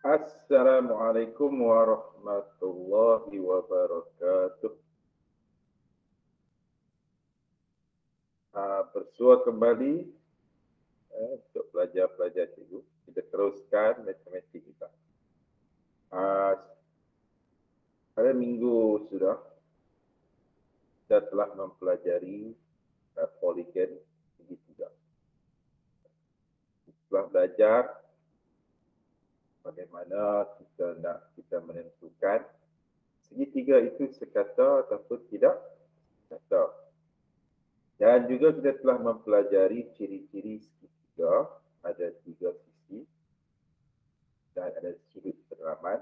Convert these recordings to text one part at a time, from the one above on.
Assalamualaikum warahmatullahi wabarakatuh. Bersua kembali untuk pelajar-pelajar cikgu. Kita teruskan matematik kita. Pada minggu sudah kita telah mempelajari poligon segitiga. Telah belajar bagaimana kita menentukan segitiga itu sekata ataupun tidak sekata. Dan juga kita telah mempelajari ciri-ciri segitiga, ada 3 sisi dan ada sudut penerangan,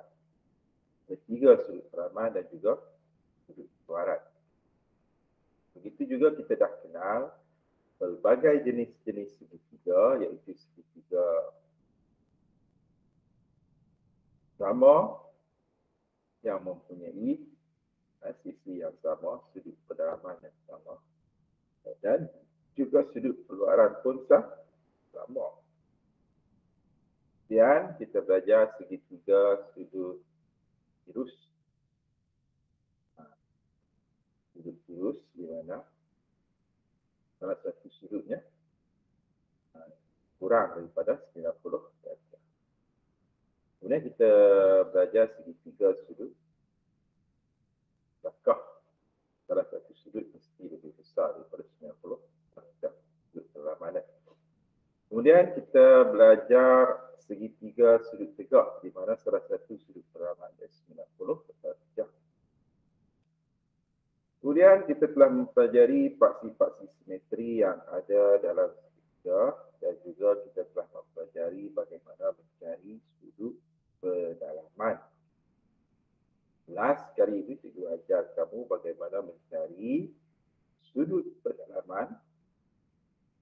ada 3 sudut penerangan dan juga sudut keluaran. Begitu juga kita dah kenal pelbagai jenis-jenis segitiga, iaitu segitiga sama yang mempunyai sisi yang sama, sudut penerangan yang sama, dan juga sudut keluaran pun sama. Dan kita belajar segitiga sudut tirus. Sudut tirus di mana salah satu sudutnya kurang daripada 90 darjah. Kemudian kita belajar segitiga sudut. Apakah salah satu sudut mesti lebih besar daripada 90 darjah sudut penerangan. Kemudian kita belajar segitiga sudut tegak di mana salah satu sudut penerangan adalah 90 darjah. Kemudian kita telah mempelajari paksi-paksi simetri yang ada dalam segitiga dan juga kita telah mempelajari bagaimana mencari sudut pedalaman. Last kali ini cikgu ajar kamu bagaimana mencari sudut pedalaman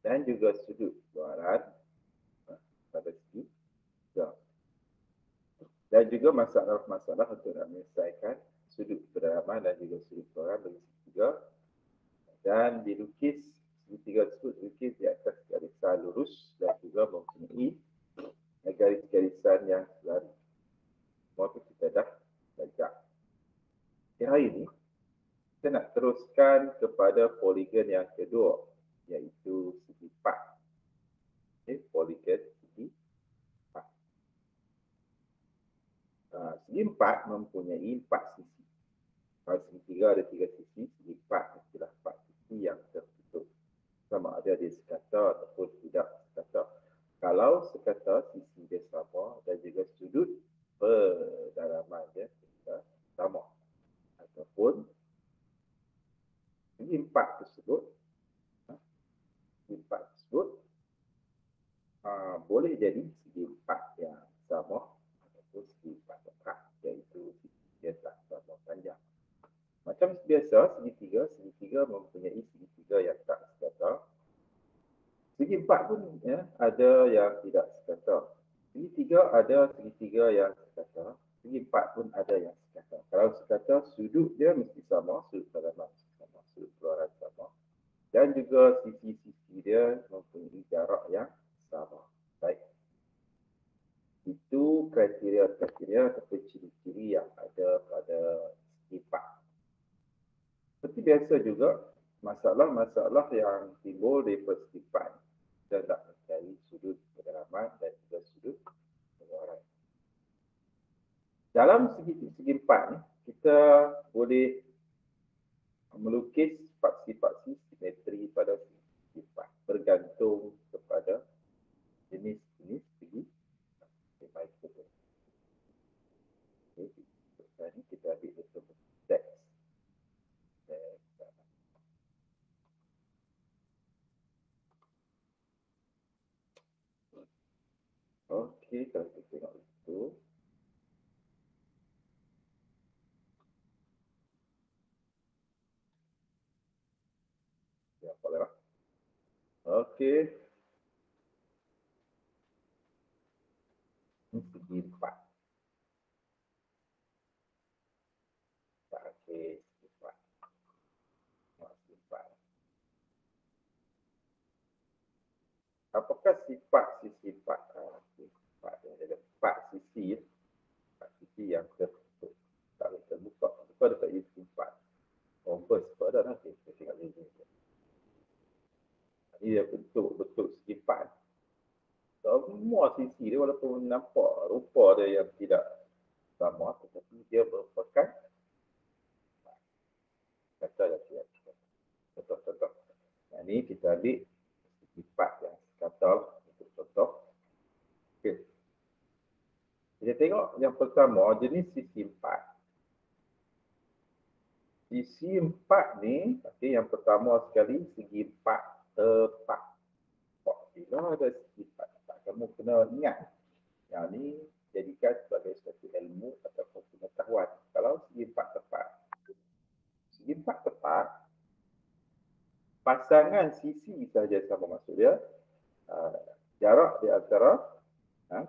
dan juga sudut keluaran pada segitiga. Dan juga masalah-masalah untuk menyelesaikan sudut pedalaman dan juga sudut keluaran bagi segitiga. Dan dilukis segitiga tersebut dilukis di atas garisan lurus dan juga mempunyai garis-garisan yang selari. Semua itu kita dah belajar. Hari ini kita nak teruskan kepada poligon yang kedua, iaitu segi 4. Poligon segi 4. Segi 4 mempunyai 4 sisi. Kalau segitiga ada 3 sisi, segi 4 adalah 4 sisi yang tertutup. Sama ada dia sekata ataupun tidak sekata. Kalau sekata, sisi dia sama dan juga sudut pedalaman dia sama. Ataupun segi 4 tersebut, boleh jadi segi 4 yang sama ataupun segi 4 tetap, iaitu dia tak sama panjang. Macam biasa, segitiga mempunyai segitiga yang tak sekata. Segi 4 pun ada yang tidak sekata. Segitiga ada segitiga yang sekata. Segi 4 pun ada yang sekata. Kalau sekata, sudut dia mesti sama, sudut pedalaman sama, sudut keluaran sama. Dan juga sisi-sisi dia mempunyai jarak yang sama. Baik. Itu kriteria-kriteria ataupun ciri-ciri yang ada pada segi 4. Seperti biasa juga, masalah-masalah yang timbul di segi 4. Kita nak mencari sudut pedalaman dan juga sudut keluaran. Dalam segi 4 ni, kita boleh melukis paksi-paksi simetri pada segi 4 bergantung kepada jenis-jenis segi micrometer. Jadi kita ambil bentuk teks. Okey, kalau kita tengok itu. Ya, boleh lah. Okey. Ini segi 4. Okey, segi 4. Segi 4. Apakah sifat sisi 4? Sifat dia ada 4 sisi. semua sisi dia walaupun nampak rupa dia yang tidak sama, tetapi dia merupakan kata yang tidak. Contoh-contoh. Yang ni kita ambil sifat yang kata untuk contoh. Okey. Kita tengok yang pertama, jenis sisi 4. Sisi 4 ni, okay, yang pertama sekali, segi 4 tepat. Bila ada segi 4 tepat, kamu kena ingat. Yang ni jadikan sebagai satu ilmu ataupun pengetahuan. Kalau segi 4 tepat. Segi 4 tepat, pasangan sisi sahaja sama maksud dia. Jarak di antara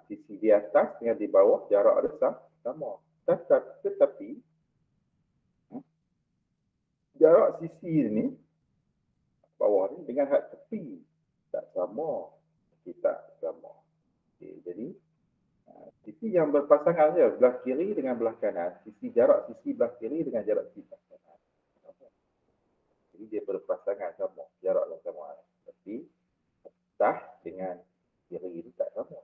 sisi di atas dengan di bawah, jarak dia sama. Tetapi, jarak sisi ini, bawah ni dengan had tepi tak sama. Tak sama. Okay, jadi, sisi yang berpasangan saja, belah kiri dengan belah kanan. Jarak sisi belah kiri dengan jarak sisi belah kanan. Jadi dia berpasangan sama, jarak yang sama. Tapi, atas dengan kiri itu tak sama.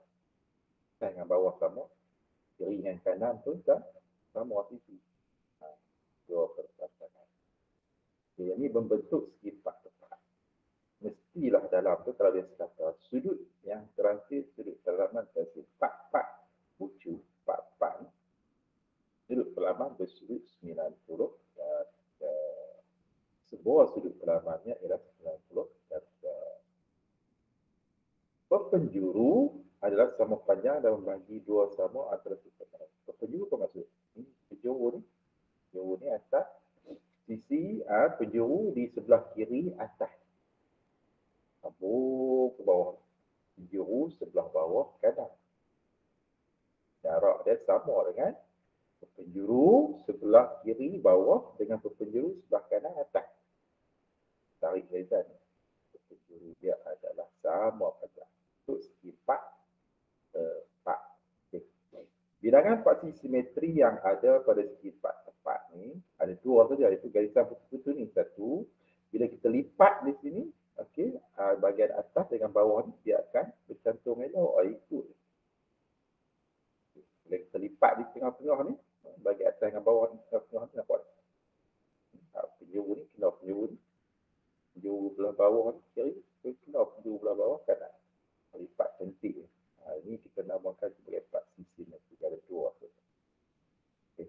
Atas dengan bawah sama. Kiri dengan kanan pun tak sama sisi. Dua berpasangan. Okay, ini membentuk segi 4 tepat. Mestilah dalam tu kalau dia kata sudut yang terakhir, sudut perlaman terakhir 4 bucu 4 sudut perlaman bersudut 90 dan sebuah sudut perlamannya ialah 90 darjah. Perpenjuru adalah sama panjang dan membagi dua sama antara sisi. Perpenjuru apa maksud? Penjuru ni atas sisi penjuru di sebelah kiri atas. Sambung ke bawah. Penjuru sebelah bawah kanan. Jarak dia sama dengan penjuru sebelah kiri bawah dengan penjuru sebelah kanan atas. Tarik rezan. Penjuru dia adalah sama panjang. Untuk segi 4 tepat. Okay. Bilangan faksi simetri yang ada pada segi 4 tepat ni, ada dua saja, iaitu garisan putus-putus ni. Satu, bila kita lipat di sini, okey, bahagian atas dengan bawah ni dia akan bercantum elok. Itu. Bila kita lipat di tengah-tengah ni, bahagian atas dengan bawah ni, tengah-tengah ni nampak. Penjuru ni kena penjuru ni. Penjuru belah bawah ni kiri, kena penjuru belah bawah kanan. Lipat cantik. Ini kita namakan sebagai faksi simetri. Ada dua. Okay.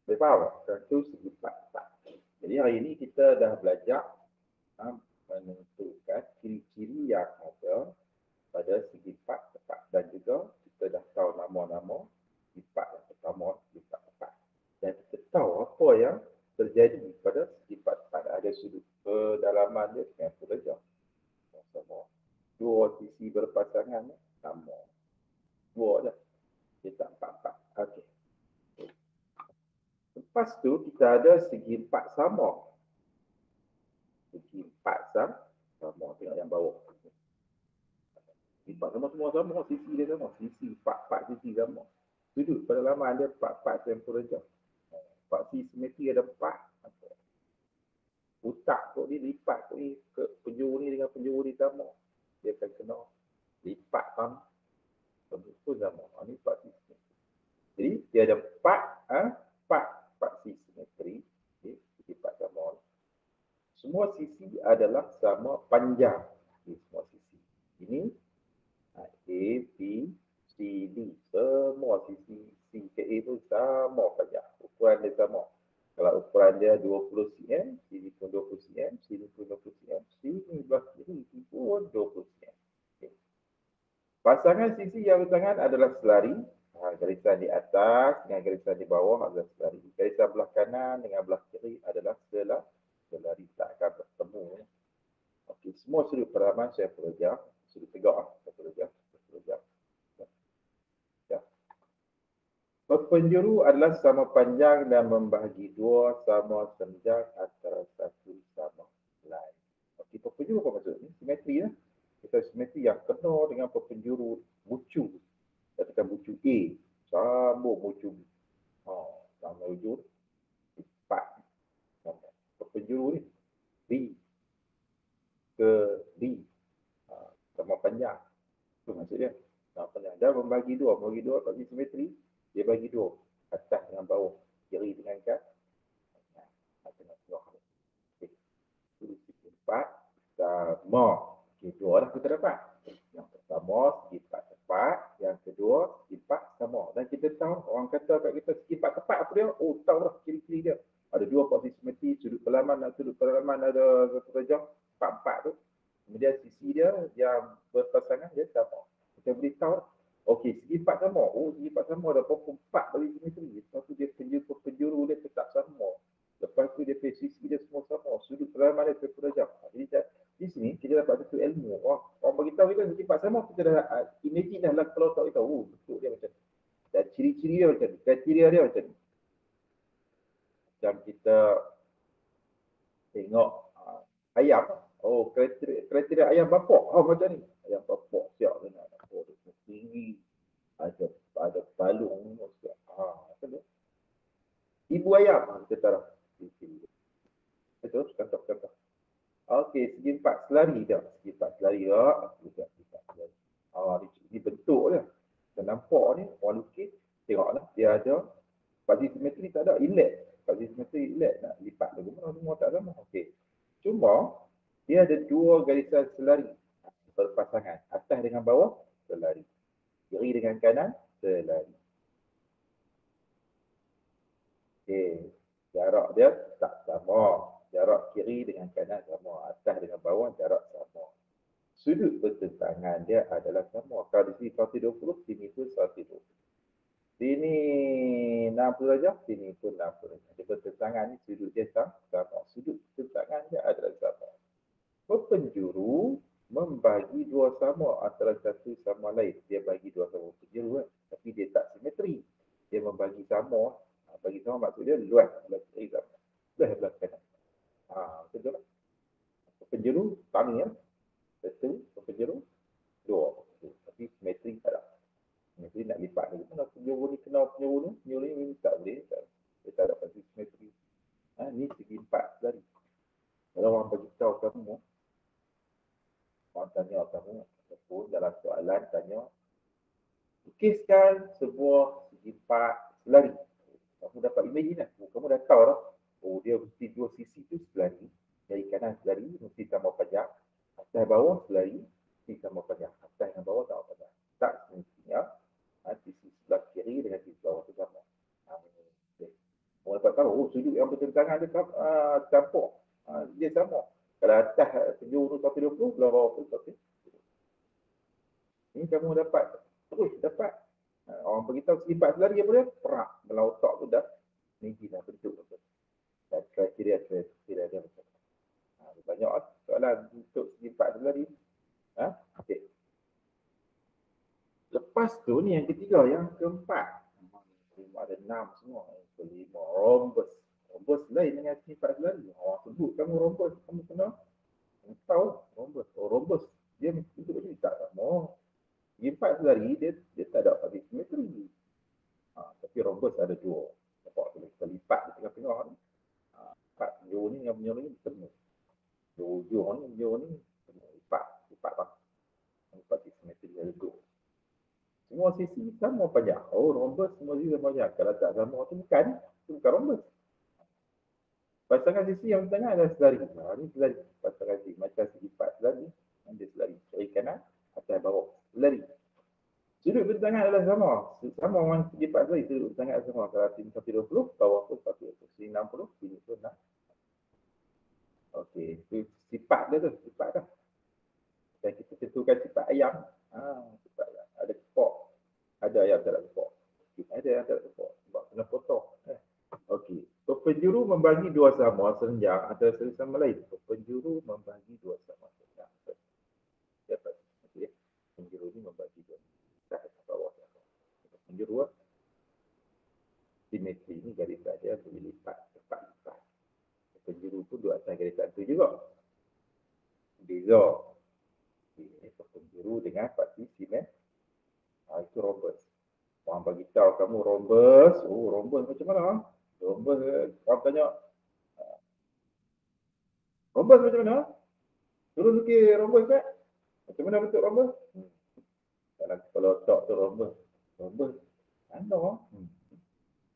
Boleh faham tak? Itu segi 4. Jadi hari ini kita dah belajar menentukan ciri-ciri yang ada pada segi 4 tepat, dan juga kita dah tahu nama-nama sifat yang pertama, sifat tepat, dan kita tahu apa yang terjadi pada sifat tepat. Ada sudut kedalaman dia 90 darjah sama. Dua sisi berpasangan sama. Dua je. Dia tak 4. Okey. Lepas tu kita ada segi 4 sama. Segi 4 sama. Tengok yang bawah. Segi 4 sama, semua sama. Sisi dia sama. Sisi 4 sisi sama. Sudut pedalaman dia 4 90 darjah. Faksi simetri ada 4. Utak tu ni lipat tu ni ke penjuru ni dengan penjuru ni sama. Dia akan kena lipat pun sama. Ini faksi simetri. Jadi dia ada 4 faksi simetri. Lipat sama. Semua sisi adalah sama panjang. Semua sisi. Ini A, B, C, D. Semua sisi C ke A itu sama panjang. Ukuran dia sama. Kalau ukuran dia 20 cm, sini pun 20 cm, sini pun 20 cm, sini belah kiri pun 20 cm. Okay. Pasangan sisi yang bertangan adalah selari. Garisan di atas dengan garisan di bawah adalah selari. Garisan belah kanan dengan belah kiri adalah selari. Tak akan bertemu. Okey, semua sudut perlaman saya perujah. Sudut tegak, saya perujah. Perpenjuru adalah sama panjang dan membahagi dua sama senjang antara satu sama lain. Okey, perpenjuru apa maksud ni? Simetri lah. Kita simetri yang kena dengan perpenjuru bucu. Katakan bucu A, sambung bucu B. Sama bucu 4. Perpenjuru ni B ke D. Sama panjang. Itu maksud dia. Apa dia membagi dua bagi simetri, dia bagi dua. Atas dengan bawah, kiri dengan kanan. Nah, tengah tengah. Okey. Segi 4 sama. Okey, dua dah kita dapat. Yang pertama segi 4 tepat, yang kedua segi 4 sama. Dan kita tahu orang kata kat kita segi 4 tepat apa dia? Oh, tahu dah ciri-ciri dia. Ada dua posisi simetri, sudut perlaman dan sudut perlaman ada satu darjah, 4 tu. Kemudian sisi dia yang berpasangan dia sama. Kita beritahu, okey, segi 4 sama. Oh, segi 4 sama, ada pokok 4 bagi simetri. Lepas tu dia penjuru dia tetap sama. Lepas tu dia sisi dia semua sama. Sudut perlaman dia satu darjah. Jadi di sini kita dapat satu ilmu. Orang beritahu kita segi 4 sama, kita dah imagine dah lah kalau tak kita. Oh, betul dia macam ni. Dan ciri-ciri dia macam ni. Kriteria dia macam ni. Macam kita tengok ayam. Oh, kriteria ayam bapok. Oh, macam ni. Ayam bapok siap dengan apa dia tinggi. Ada balung siap. Macam tu. Ibu ayam kita taruh. Betul, contoh-contoh. Okey, segi 4 selari dah. Segi 4 selari dah. Ini bentuk dia. Kita nampak ni, orang lukis, tengoklah. Dia ada bagi simetri tak ada. Inlet. Bagi simetri inlet. Nak lipat lagi. Semua tak sama. Okey. Cuma, dia ada dua garisan selari. Berpasangan. Atas dengan bawah, selari. Kiri dengan kanan, selari. Okey. Jarak dia tak sama. Jarak kiri dengan kanan sama. Atas dengan bawah, jarak sama. Sudut bertentangan dia adalah sama. Kalau di sini 120, sini pun 120. Sini 60 darjah, sini pun 60 darjah. Dia bertentangan ni sudut dia sama. Sudut bertentangan dia adalah sama. Penjuru membagi dua sama antara satu sama lain. Dia bagi dua sama penjuru kan. Tapi dia tak simetri. Dia membagi sama. Bagi sama maksud dia luas. Luas kiri sama. Luas kanan. Betul tak? Penjuru, tang ya. Satu, penjuru, dua. Tapi simetri tak ada. Simetri nak lipat lagi. Kalau penjuru ni kenal penjuru ni tak boleh. Dia tak ada pasti simetri. Ni segi 4 tadi. Kalau orang beritahu kamu, orang tanya kamu, ataupun dalam soalan tanya, lukiskan sebuah segi 4 selari. Kamu dapat imagine lah. Kamu dah tahu lah. Oh, dia mesti dua sisi tu selari. Dari kanan selari, mesti tambah panjang. Atas bawah selari, mesti tambah panjang. Atas dan bawah tambah panjang. Tak semestinya, sisi sebelah kiri dengan sisi bawah tu sama. Okay. Orang dapat tahu, oh, sudut yang bertentangan dia campur. Dia sama. Kalau atas penjuru 120, belah bawah tu 120. Ini kamu dapat, terus dapat. Orang beritahu segi 4 selari apa dia? Perak. Dalam otak tu dah, ni dah bentuk. Dan kriteria dia macam tu. Banyak soalan untuk segi 4 selari. Okay. Lepas tu ni yang ketiga, yang keempat. Ada 6 semua. Kelima, rhombus. Rhombus lain dengan segi 4 selari. Orang sebut kamu rhombus, kamu kena tahu rhombus. Oh, rhombus. Dia bentuk ni tak sama. Segi 4 selari, dia tak ada bagi simetri. Tapi rhombus ada dua. Nampak tu kita lipat di tengah-tengah ni. 4 penjuru ni yang penjuru ni bertemu. Hujung ni, penjuru ni lipat bang. Lipat di simetri ada dua. Semua sisi sama panjang. Oh, rhombus semua sisi sama panjang. Kalau tak sama tu bukan rhombus. Pasangan sisi yang tengah adalah selari. Ini selari. Pasangan sisi macam segi 4 selari. Dia selari. Kiri kanan, atas bawah. Selari. Sudut bertentangan adalah sama. Sama orang segi 4 selari. Sudut bertentangan adalah sama. Kalau sini 120, bawah tu 120. Sini 60, sini pun 6. Okey. Itu sifat dia tu. Sifat dah. Dan kita tentukan sifat ayam. Sifat ayam. Ada kepok. Ada ayam tak ada kepok. Ada yang tak ada kepok. Sebab kena potong. Okey. Penjuru membagi dua sama senjang antara satu sama lain. Penjuru membagi dua sama senjang. Dapat. Okey. Penjuru ni membagi dua. Tak ada bawah. Penjuru simetri ni garisan dia boleh lipat. Cepat lipat. Penjuru pun dua atas garisan tu juga. Beza. Penjuru dengan pasti simetri. Itu rhombus. Orang bagi tahu kamu rhombus. Oh, rhombus macam mana? Rhombus, orang tanya, rhombus macam mana? Turun lukis rhombus tak? Macam mana bentuk rhombus? rombus. Rombus. Mana?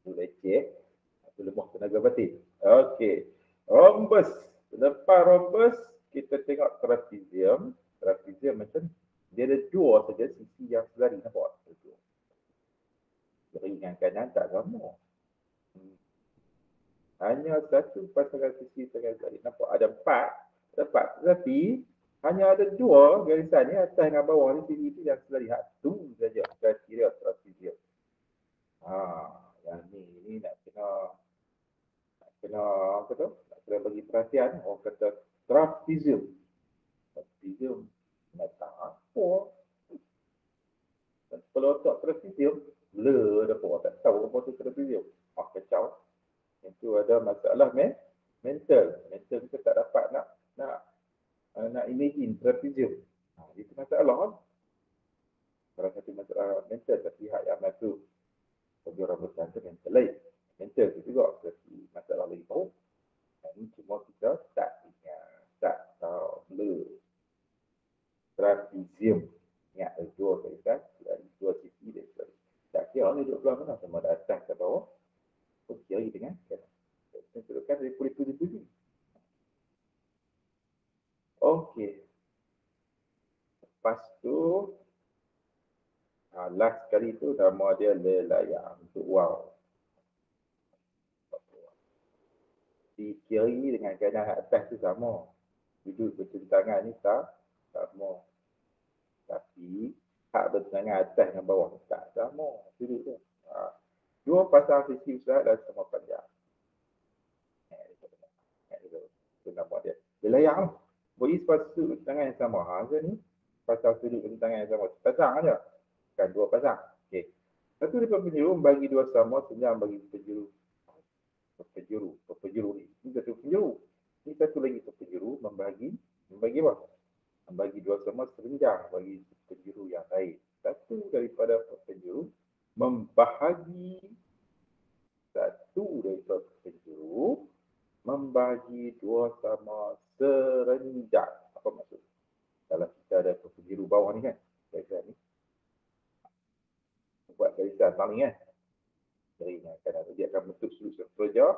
Itu leceh. Itu lemah tenaga batin. Okey. Rombus. Lepas rombus, kita tengok trapezium. Trapezium macam dia ada dua saja sisi yang selari. Nampak? Dua. Kiri dengan kanan tak sama. Hanya satu pasangan sisi tengah selari. Nampak? Ada empat. Tapi hanya ada dua garisan ni atas dengan bawah ni sini tu yang selari. Satu saja kriteria trapezium. Yang ni nak kena apa tu? Nak kena bagi perhatian. Orang kata trapezium. Trapezium nak tak apa. Kalau otak trapezium, blur dah apa. Tak tahu apa tu trapezium. Kacau. Itu ada masalah mental. Mental kita tak dapat nak imagine trapezium. Itu masalah. Salah satu masalah mental. Tapi hak yang masuk bagi orang besar tu mental lain. Mental tu juga seperti masalah lagi tahu. Ini cuma kita tak ingat. Tak tahu. Blur. Trapezium. Ingat ada dua garisan. Dari dua sisi dia selari. Tak kira ni duduk belah mana. Sama ada atas ke bawah. Kiri dengan kanan. Kita tunjukkan dari puli-puli. Okey. Lepas tu, last sekali tu nama dia lelayang untuk wow. Di kiri dengan kanan atas tu sama. Duduk bertentangan ni sama. Tapi hak bertentangan atas dengan bawah tak sama. Duduk tu. Dua pasang sisi usaha dan sama panjang. Itu nama dia. Lelayang. Beri sepasang sudut tangan yang sama. Macam ni. Pasang sudut tangan yang sama. Pasang aja. Bukan dua pasang. Okey. Satu daripada penjuru membagi dua sama senyam bagi penjuru. Penjuru ni. Ini satu penjuru. Ini satu lagi penjuru membagi apa? Membagi dua sama serenjang bagi penjuru yang lain. Satu daripada penjuru membahagi membagi dua sama serenjang. Apa maksud? Kalau kita ada penjuru bawah ni kan, garisan ni. Buat garisan saling kan. Kiri dengan kanan. Dia akan bentuk sudut seterusnya.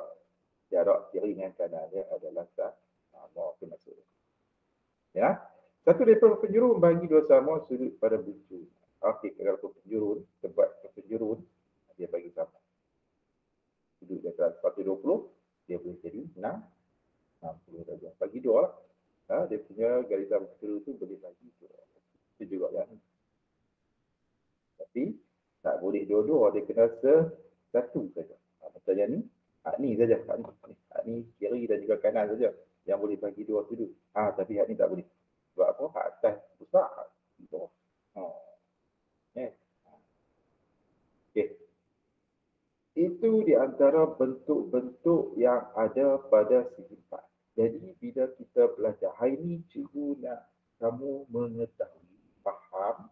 Jarak kiri dengan kanan dia adalah sama. Apa maksud? Ya. Satu daripada penjuru membagi dua sama sudut pada bucu. Okey, kalau penjuru ni, tempat penjuru ni, dia bagi sama. Sudut dia adalah 120, dia boleh jadi 60 saja. Bagi dua lah. Dia punya garisan penjuru tu boleh bagi dua. Itu juga yang ni. Tapi, tak boleh dua-dua, dia kena satu saja. Macam yang ni, hak ni saja. Hak ni kiri dan juga kanan saja yang boleh bagi dua sudut. Tapi hak ni tak boleh. Sebab apa? Hak atas besar. Hak bawah. Okay. Itu di antara bentuk-bentuk yang ada pada segi empat. Jadi bila kita belajar hari ini, cikgu nak kamu mengetahui, faham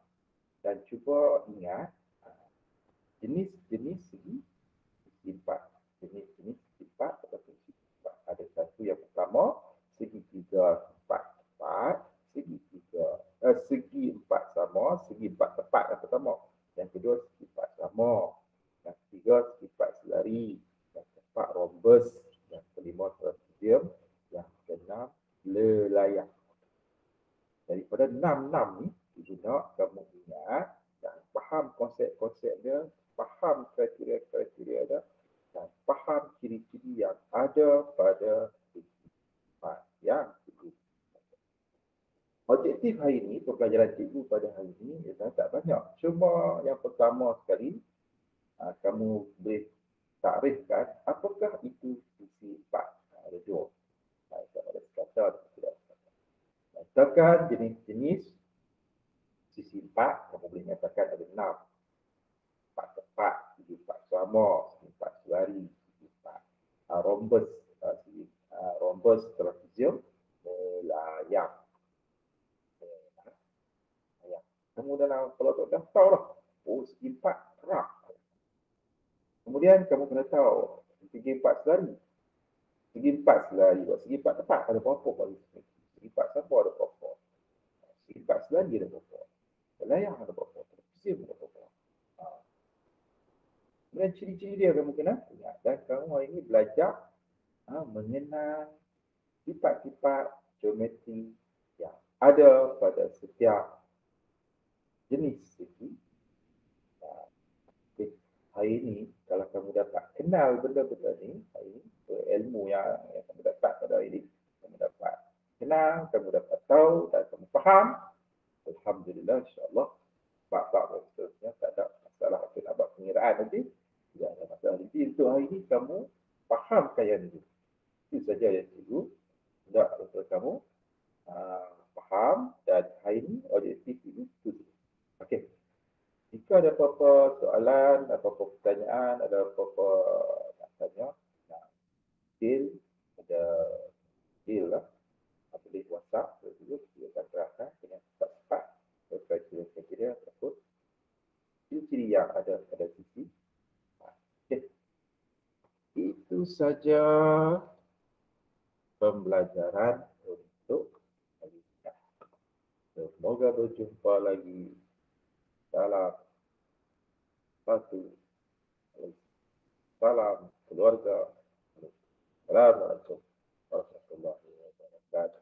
dan cuba ingat jenis-jenis segi empat. Jenis-jenis segi empat ataupun segi empat. Ada satu yang pertama, segitiga empat tepat, segi empat sama, segi empat tepat yang pertama. Yang kedua, segi empat sama. Yang ketiga, segi empat selari. Yang keempat, rombus. Yang kelima, trapezium. Yang keenam, lelayang. Daripada enam ni, ibu nak kamu ingat dan faham konsep-konsep dia, faham kriteria-kriteria dia, dan faham ciri-ciri yang ada pada segi empat yang cikgu. Objektif hari ini, pembelajaran cikgu pada hari ini ialah tak banyak. Cuma yang pertama sekali, kamu boleh takrifkan apakah itu sisi empat. Ada dua. Ada kata, tidak kata. Katakan jenis-jenis sisi empat, kamu boleh nyatakan ada 6. Empat tepat, segi empat sama, segi empat selari, segi empat rombus, trapezium, lelayang. Kamu dalam kalau tak dah tahu lah. Segi empat kerak. Kemudian kamu kena tahu segi empat selari. Segi empat selari. Segi empat tepat ada berapa? Segi empat sama ada berapa? Segi empat selari ada berapa? Lelayang ada berapa? Trapezium ada berapa? Kemudian ciri-ciri dia kamu kena ingat. Dan kamu hari ini belajar mengenal sifat-sifat geometri yang ada pada setiap jenis segi. Hari ini kalau kamu dapat kenal benda-benda ni, hari ini ilmu yang kamu dapat pada hari ini, kamu dapat kenal, kamu dapat tahu dan kamu faham, alhamdulillah, insya-Allah bab-bab dan seterusnya tak ada masalah. Apa nak buat pengiraan nanti tidak ada masalah. Jadi untuk hari ini kamu fahamkan yang ini. Itu saja yang cikgu hendak untuk kamu faham, dan hari ini objektif ini itu. Okey. Jika ada apa-apa soalan, apa-apa pertanyaan, ada apa-apa nak tanya, nak deal, ada deal lah, boleh WhatsApp, boleh kita terangkan dengan cepat-cepat kriteria ataupun ciri-ciri yang ada pada sisi. Okay. Itu saja pembelajaran untuk hari ini. Semoga berjumpa lagi. Salam satu, salam keluarga. Assalamualaikum warahmatullahi wabarakatuh.